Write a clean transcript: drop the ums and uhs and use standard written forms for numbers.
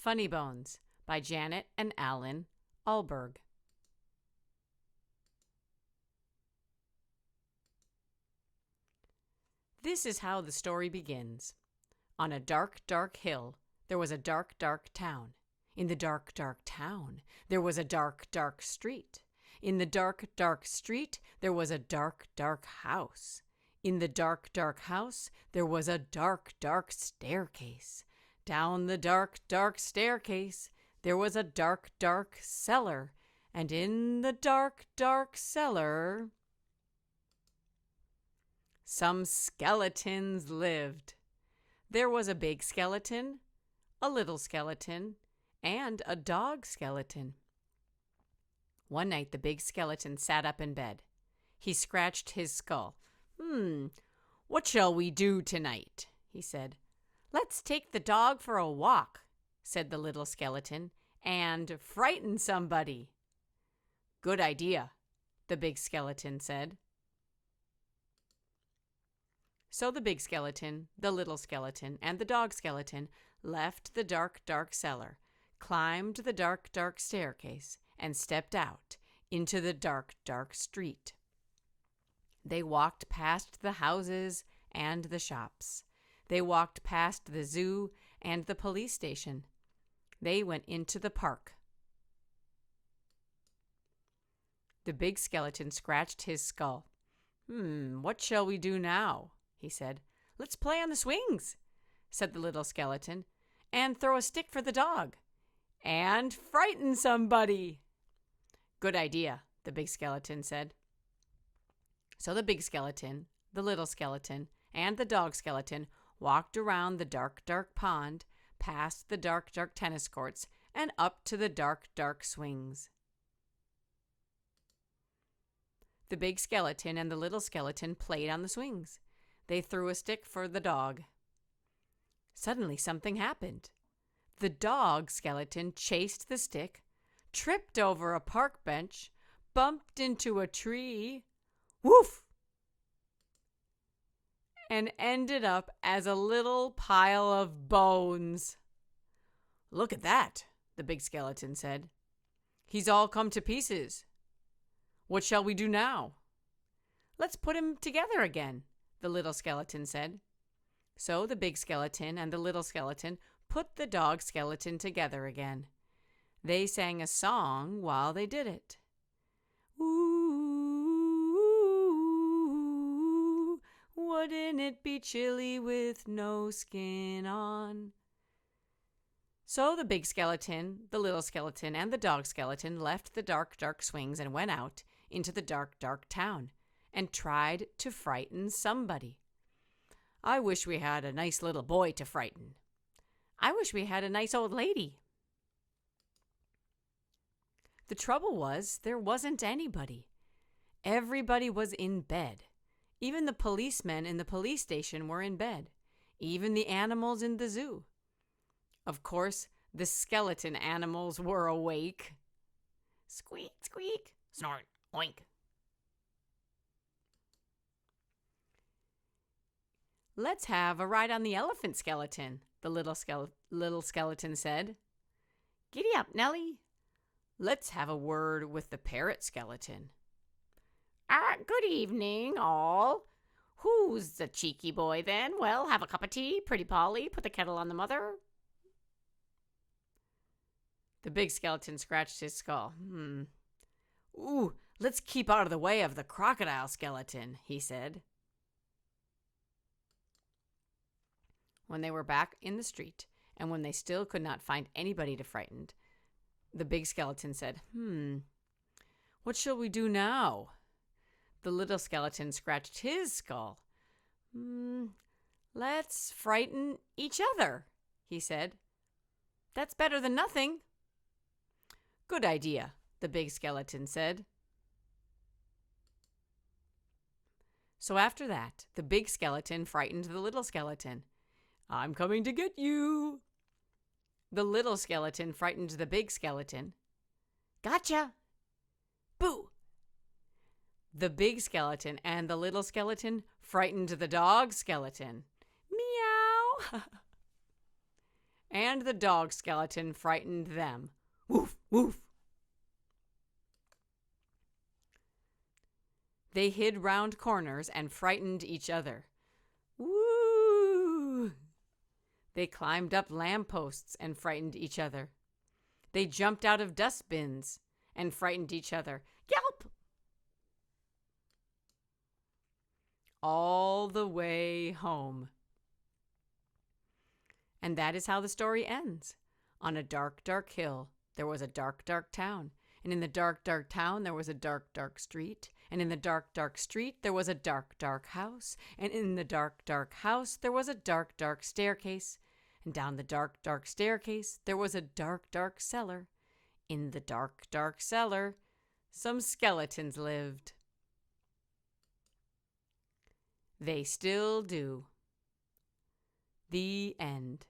Funnybones by Janet and Allen Ahlberg. This is how the story begins. On a dark, dark hill, there was a dark, dark town. In the dark, dark town, there was a dark, dark street. In the dark, dark street, there was a dark, dark house. In the dark, dark house, there was a dark, dark staircase. Down the dark, dark staircase, there was a dark, dark cellar. And in the dark, dark cellar, some skeletons lived. There was a big skeleton, a little skeleton, and a dog skeleton. One night the big skeleton sat up in bed. He scratched his skull. What shall we do tonight? He said. Let's take the dog for a walk, said the little skeleton, and frighten somebody. Good idea, the big skeleton said. So the big skeleton, the little skeleton, and the dog skeleton left the dark, dark cellar, climbed the dark, dark staircase, and stepped out into the dark, dark street. They walked past the houses and the shops. They walked past the zoo and the police station. They went into the park. The big skeleton scratched his skull. What shall we do now? He said. Let's play on the swings, said the little skeleton, and throw a stick for the dog, and frighten somebody. Good idea, the big skeleton said. So the big skeleton, the little skeleton, and the dog skeleton walked around the dark, dark pond, past the dark, dark tennis courts, and up to the dark, dark swings. The big skeleton and the little skeleton played on the swings. They threw a stick for the dog. Suddenly something happened. The dog skeleton chased the stick, tripped over a park bench, bumped into a tree, woof, and ended up as a little pile of bones. Look at that, the big skeleton said. He's all come to pieces. What shall we do now? Let's put him together again, the little skeleton said. So the big skeleton and the little skeleton put the dog skeleton together again. They sang a song while they did it. Ooh, wouldn't it be chilly with no skin on? So the big skeleton, the little skeleton, and the dog skeleton left the dark, dark swings and went out into the dark, dark town and tried to frighten somebody. I wish we had a nice little boy to frighten. I wish we had a nice old lady. The trouble was, there wasn't anybody. Everybody was in bed. Even the policemen in the police station were in bed. Even the animals in the zoo. Of course, the skeleton animals were awake. Squeak, squeak, snort, oink. Let's have a ride on the elephant skeleton, the little skeleton said. Giddy up, Nellie. Let's have a word with the parrot skeleton. Good evening, all. Who's the cheeky boy, then? Well, have a cup of tea, pretty Polly. Put the kettle on the mother. The big skeleton scratched his skull. Ooh, let's keep out of the way of the crocodile skeleton, he said. When they were back in the street, and when they still could not find anybody to frighten, the big skeleton said, what shall we do now? The little skeleton scratched his skull. Let's frighten each other, he said. That's better than nothing. Good idea, the big skeleton said. So after that, the big skeleton frightened the little skeleton. I'm coming to get you. The little skeleton frightened the big skeleton. Gotcha. Boo. The big skeleton and the little skeleton frightened the dog skeleton. Meow. and the dog skeleton frightened them. Woof, woof. They hid round corners and frightened each other. Woo! They climbed up lampposts and frightened each other. They jumped out of dustbins and frightened each other. Yelp! All the way home. And that is how the story ends. On a dark, dark hill, there was a dark, dark town. And in the dark, dark town, there was a dark, dark street. And in the dark, dark street, there was a dark, dark house. And in the dark, dark house, there was a dark, dark staircase. And down the dark, dark staircase, there was a dark, dark cellar. In the dark, dark cellar, some skeletons lived. They still do. The end.